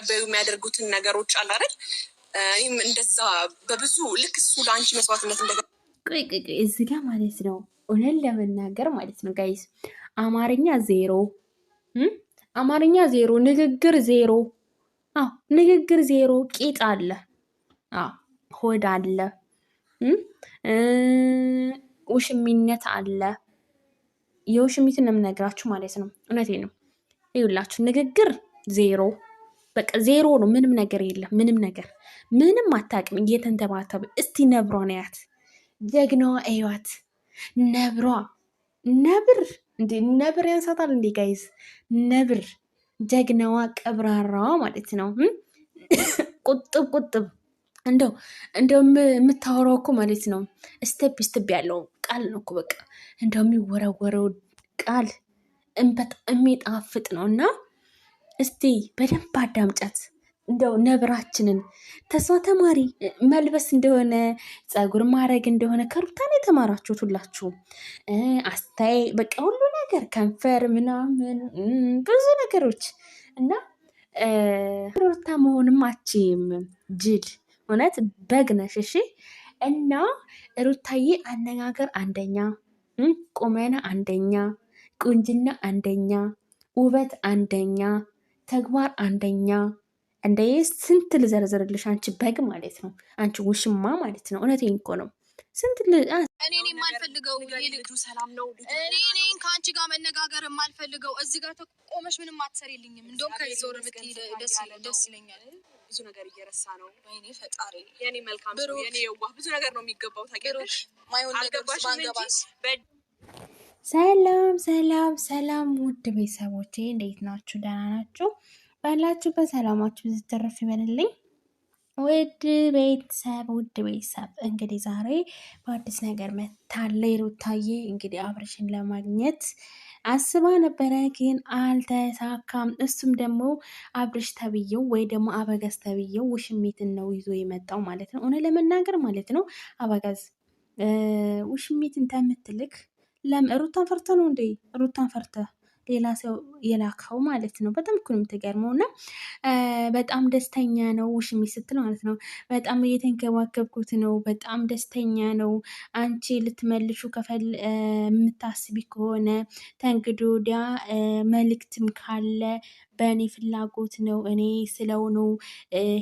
እንድትቀበዩ የሚያደርጉትን ነገሮች አለ አይደል? እኔም እንደዛ በብዙ ልክ እሱ ለአንቺ መስዋዕትነት እንደ ቆይ እዚህ ጋር ማለት ነው እውነት ለመናገር ማለት ነው ጋይስ አማርኛ ዜሮ አማርኛ ዜሮ ንግግር ዜሮ ንግግር ዜሮ ቂጥ አለ ሆድ አለ ውሽሚነት አለ የውሽሚትን ነው የምነግራችሁ ማለት ነው እውነቴ ነው ይኸውላችሁ ንግግር ዜሮ በቃ ዜሮ ነው ምንም ነገር የለም ምንም አታውቅም እየተንተባተበ እስቲ ነብሯን ያት ጀግናዋ እዩዋት ነብር ያንሳታል እንዴ ጋይዝ ነብር ጀግናዋ ቀብራራዋ ማለት ነው ቁጥብ እንደው የምታወራው እኮ ማለት ነው ስቴፕ ያለው ቃል ነው እኮ በቃ እንደው የሚወረወረው ቃል የሚጣፍጥ ነው እና እስቲ በደንብ አዳምጫት እንደው ነብራችንን ተስፋ ተማሪ መልበስ እንደሆነ ፀጉር ማድረግ እንደሆነ ከሩታን የተማራችሁት ሁላችሁም አስታይ በቃ ሁሉ ነገር ከንፈር ምናምን ብዙ ነገሮች እና ሩታ መሆንም አችም ጅል እውነት በግነሽ እሺ እና ሩታዬ አነጋገር አንደኛ ቁመና አንደኛ ቁንጅና አንደኛ ውበት አንደኛ ተግባር አንደኛ እንደ ስንት ልዘርዝርልሽ አንቺ በግ ማለት ነው አንቺ ውሽማ ማለት ነው እውነቴን እኮ ነው ስንት እኔ የማልፈልገው ይልቅ ሰላም ነው እኔ ከአንቺ ጋር መነጋገር የማልፈልገው እዚህ ጋር ተቆመሽ ምንም አትሰሪልኝም እንደውም ከዞር ብትይ ደስ ይለኛል ብዙ ነገር እየረሳ ነው ወይኔ ፈጣሪ የኔ መልካም ሰው የኔ የዋህ ብዙ ነገር ነው የሚገባው ታውቂያለሽ ማይሆን ነገር ባንገባስ ሰላም ውድ ቤተሰቦቼ እንዴት ናችሁ ደህና ናችሁ ባላችሁበት ሰላማችሁ ዝትረፍ ይበልልኝ ውድ ቤተሰብ እንግዲህ ዛሬ በአዲስ ነገር መታለች ሩታዬ እንግዲህ አብርሽን ለማግኘት አስባ ነበረ ግን አልተሳካም እሱም ደግሞ አብርሽ ተብዬው ወይ ደግሞ አበጋዝ ተብዬው ውሽሚትን ነው ይዞ የመጣው ማለት ነው እውነት ለመናገር ማለት ነው አበጋዝ ውሽሚትን ተምትልክ ሩታን ፈርተ ነው እንዴ ሩታን ፈርተ ሌላ ሰው የላከው ማለት ነው በጣም እኮ ነው የምትገርመው እና በጣም ደስተኛ ነው ውሽሚት ስትል ማለት ነው በጣም እየተንከባከብኩት ነው በጣም ደስተኛ ነው አንቺ ልትመልሹ የምታስቢ ከሆነ ተንግዶ ወዲያ መልእክትም ካለ በእኔ ፍላጎት ነው እኔ ስለው ነው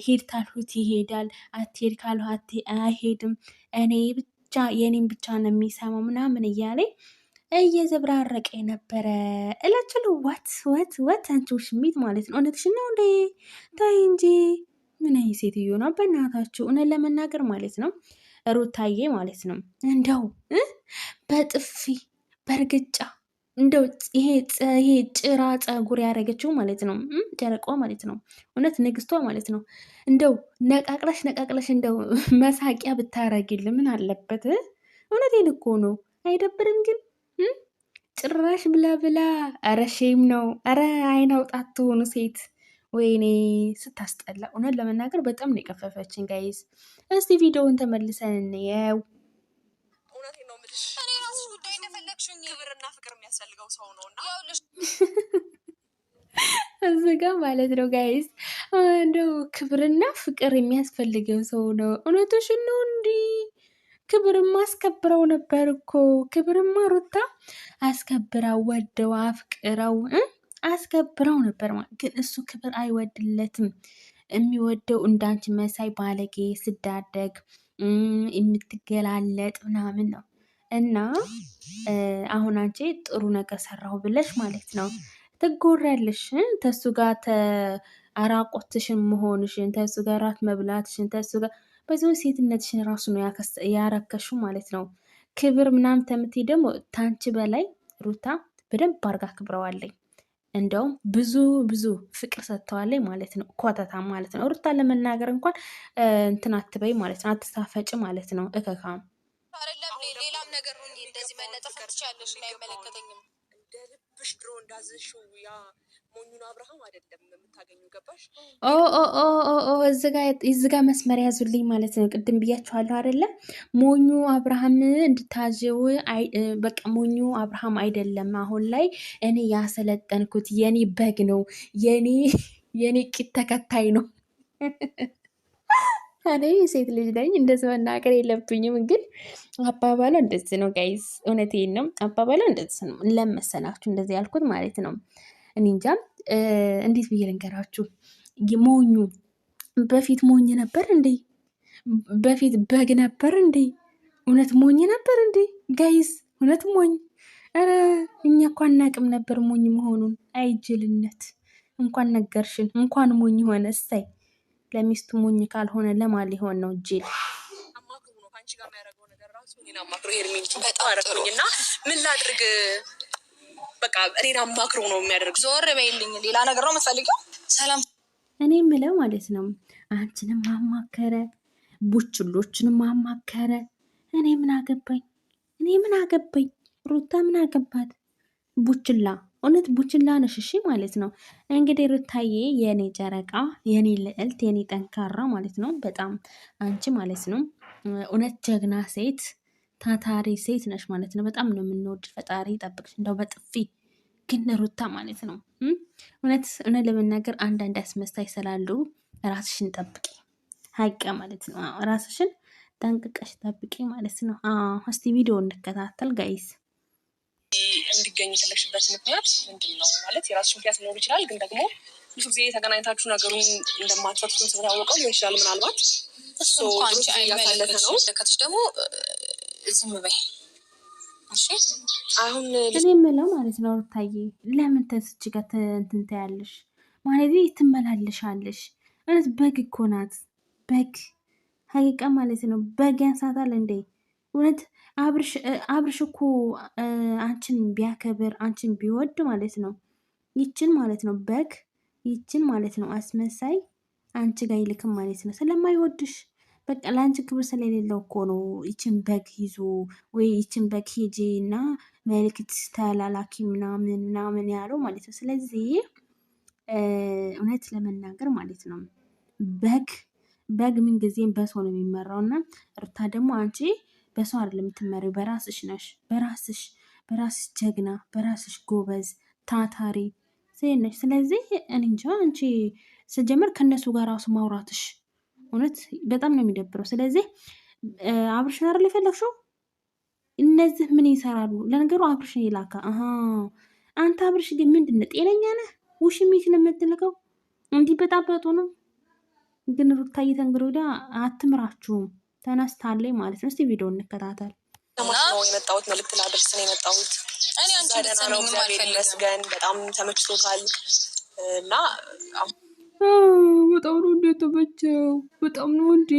ሂድ ካልሁት ይሄዳል አትሄድ ካልሁት አይሄድም እኔ ብቻ የኔን ብቻ ነው የሚሰማው ምናምን እያለኝ እየዘብራረቀ ነበረ እላችኋለሁ ወት አንቺ ውሽሚት ማለት ነው እውነትሽን ነው እንዴ ታይ እንጂ ምን አይ ሴትዮ ነው በእናታችሁ እውነት ለመናገር ማለት ነው ሩታዬ ማለት ነው እንደው በጥፊ በርግጫ እንደው ይሄ ጭራ ፀጉር ያደረገችው ማለት ነው ጨረቋ ማለት ነው እውነት ንግስቷ ማለት ነው እንደው ነቃቅለሽ እንደው መሳቂያ ብታረጊል ምን አለበት እውነቴን እኮ ነው አይደብርም ግን ጭራሽ ብላ ኧረ ሼም ነው ኧረ አይን አውጣት ትሆኑ ሴት ወይኔ ስታስጠላ እውነት ለመናገር በጣም ነው የቀፈፈችን ጋይዝ እስቲ ቪዲዮውን ተመልሰን እንየው እውነቴን ነው የምልሽ እኔ ራሱ ጉዳይ እንደፈለግሽኝ ክብርና ፍቅር የሚያስፈልገው ሰው ነውና እዚህ ጋር ማለት ነው ጋይዝ እንደው ክብርና ፍቅር የሚያስፈልገው ሰው ነው እውነትሽን ነው እንዲ ክብርማ አስከብረው ነበር እኮ ክብርማ ሩታ አስከብረው ወደው አፍቅረው አስከብረው ነበር ግን እሱ ክብር አይወድለትም የሚወደው እንዳንቺ መሳይ ባለጌ ስዳደግ የምትገላለጥ ምናምን ነው እና አሁን አንቺ ጥሩ ነገር ሰራሁ ብለሽ ማለት ነው ትጎሪያለሽ ተሱ ጋር አራቆትሽን መሆንሽን ተሱ ጋር ራት መብላትሽን ተሱ ጋር በዚ ሴትነትሽን ራሱ ነው ያረከሹ ማለት ነው ክብር ምናምን ተምትይ ደግሞ ታንቺ በላይ ሩታ በደንብ አርጋ ክብረዋለኝ እንደውም ብዙ ፍቅር ሰጥተዋለኝ ማለት ነው ኮተታ ማለት ነው ሩታ ለመናገር እንኳን እንትን አትበይ ማለት ነው አትሳፈጭ ማለት ነው እከካም አይደለም ሌላም ነገር ነው እንደዚህ መነጠፍ ትችያለሽ እና አይመለከተኝም እንደልብሽ ድሮ እንዳዘሽው ያ ሞኙን አብርሃም አይደለም የምታገኙ ገባሽ እዚህ ጋር መስመር ያዙልኝ ማለት ነው ቅድም ብያችኋለሁ አይደለ ሞኙ አብርሃም እንድታዥው በቃ ሞኙ አብርሃም አይደለም አሁን ላይ እኔ ያሰለጠንኩት የኔ በግ ነው የኔ ቂት ተከታይ ነው። እኔ ሴት ልጅ ነኝ፣ እንደዚህ መናገር የለብኝም። ግን አባባሏ እንደዚህ ነው ጋይዝ፣ እውነቴን ነው። አባባሏ እንደዚህ ነው። ለመሰላችሁ እንደዚህ ያልኩት ማለት ነው። እኔ እንጃ እንዴት ብዬ ልንገራችሁ። ሞኙ በፊት ሞኝ ነበር እንዴ? በፊት በግ ነበር እንዴ? እውነት ሞኝ ነበር እንዴ ጋይዝ? እውነት ሞኝ? ኧረ እኛ እኮ አናቅም ነበር ሞኝ መሆኑን። አይጅልነት! እንኳን ነገርሽን፣ እንኳን ሞኝ ሆነ። እሰይ! ለሚስቱ ሞኝ ካልሆነ ለማን ሊሆን ነው? ጅል እና ምን ላድርግ? በቃ እኔን አማክሮ ነው የሚያደርግ። ዞር በይልኝ። ሌላ ነገር ነው የምትፈልጊው? ሰላም እኔ የምለው ማለት ነው አንቺንም አማከረ፣ ቡችሎችንም አማከረ። እኔ ምን አገባኝ? እኔ ምን አገባኝ? ሩታ ምን አገባት? ቡችላ እውነት ቡችላ ነሽ። እሺ ማለት ነው እንግዲህ ሩታዬ፣ የኔ ጨረቃ፣ የኔ ልዕልት፣ የኔ ጠንካራ ማለት ነው። በጣም አንቺ ማለት ነው እውነት ጀግና ሴት፣ ታታሪ ሴት ነሽ ማለት ነው። በጣም ነው የምንወድ። ፈጣሪ ጠብቅሽ። እንደው በጥፊ ግን ሩታ ማለት ነው እውነት ለመናገር አንዳንድ አስመሳይ ስላሉ ራስሽን ጠብቂ። ሀቀ ማለት ነው ራስሽን ጠንቅቀሽ ጠብቂ ማለት ነው። እስቲ ቪዲዮ እንከታተል ጋይስ። እንዲገኝ የፈለግሽበት ምክንያት ምንድን ነው? ማለት የራስሽ ምክንያት ሊኖር ይችላል፣ ግን ደግሞ ብዙ ጊዜ ተገናኝታችሁ ነገሩን እንደማትፈቱትም ስለታወቀው ሊሆን ይችላል። ምናልባት እሱ ያሳለፈ ነው። ከተች ደግሞ ዝም በይ አሁን እኔ የምለው ማለት ነው ሩታዬ፣ ለምን ተስች ጋር እንትን ትያለሽ? ማለት ትመላለሻለሽ። እውነት በግ እኮ ናት፣ በግ ሀቂቃ ማለት ነው። በግ ያንሳታል እንዴ? እውነት አብርሽ እኮ አንቺን ቢያከብር አንቺን ቢወድ ማለት ነው ይችን ማለት ነው በግ ይችን ማለት ነው አስመሳይ አንቺ ጋር ይልክም ማለት ነው። ስለማይወድሽ በቃ ለአንቺ ክብር ስለሌለው እኮ ነው ይችን በግ ይዞ ወይ ይችን በግ ሂጂ እና መልክት ተላላኪ ምናምን ያለው ማለት ነው። ስለዚህ እውነት ለመናገር ማለት ነው በግ ምን ጊዜም በሰው ነው የሚመራው። እና ሩታ ደግሞ አንቺ በሰው አይደለም የምትመሪው፣ በራስሽ ነሽ። በራስሽ ጀግና፣ በራስሽ ጎበዝ ታታሪ ሴት ነሽ። ስለዚህ እኔ እንጃ አንቺ ስጀምር ከእነሱ ጋር ራሱ ማውራትሽ እውነት በጣም ነው የሚደብረው። ስለዚህ አብርሽን አይደል የፈለግሽው? እነዚህ ምን ይሰራሉ? ለነገሩ አብርሽን ይላካ። አንተ አብርሽ ግን ምንድን ነው ጤነኛ ነህ? ውሽሚት ነው የምትልከው? እንዲህ በጣበጡ ነው። ግን ሩታዬ ተንግሮ ወዲያ አትምራችሁም፣ ተነስታለች ማለት ነው። እስቲ ቪዲዮ እንከታተል። ነው የመጣሁት፣ መልዕክት ላደርስ ነው የመጣሁት። እኔ አንቺ ልትሰሚኝ አልፈልግም። በጣም ተመችቶታል እና በጣም ነው እንደ የተመቸው። በጣም ነው እንደ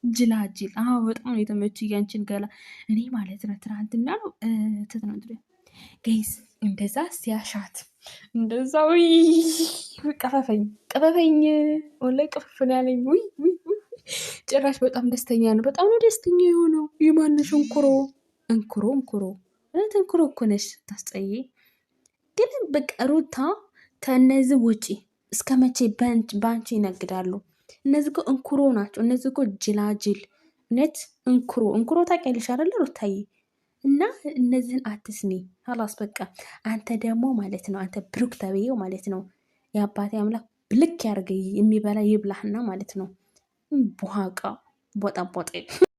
ጅላጅል። በጣም ነው የተመቸው ያንቺን ገላ። እኔ ማለት ነው ትናንትና ነው ትናንት ገይስ እንደዛ ሲያሻት እንደዛ ቀፈፈኝ ወላሂ ቀፈፈን ያለኝ። ጭራሽ በጣም ደስተኛ ነው። በጣም ነው ደስተኛ የሆነው። የማንሽ እንኩሮ እውነት እንኩሮ እኮ ነሽ። ታስጠይ ግን በቃ ሩታ ከእነዚህ ውጪ እስከ መቼ በአንቺ ይነግዳሉ? እነዚህ እኮ እንኩሮ ናቸው። እነዚህ እኮ ጅላጅል። እውነት እንኩሮ ታውቂያለሽ አይደለ ሩታዬ? እና እነዚህን አትስኒ ሀላስ በቃ። አንተ ደግሞ ማለት ነው አንተ ብሩክ ተብዬው ማለት ነው የአባቴ አምላክ ብልክ ያርገ የሚበላ ይብላህና ማለት ነው። ቡሃቃ ቦጣ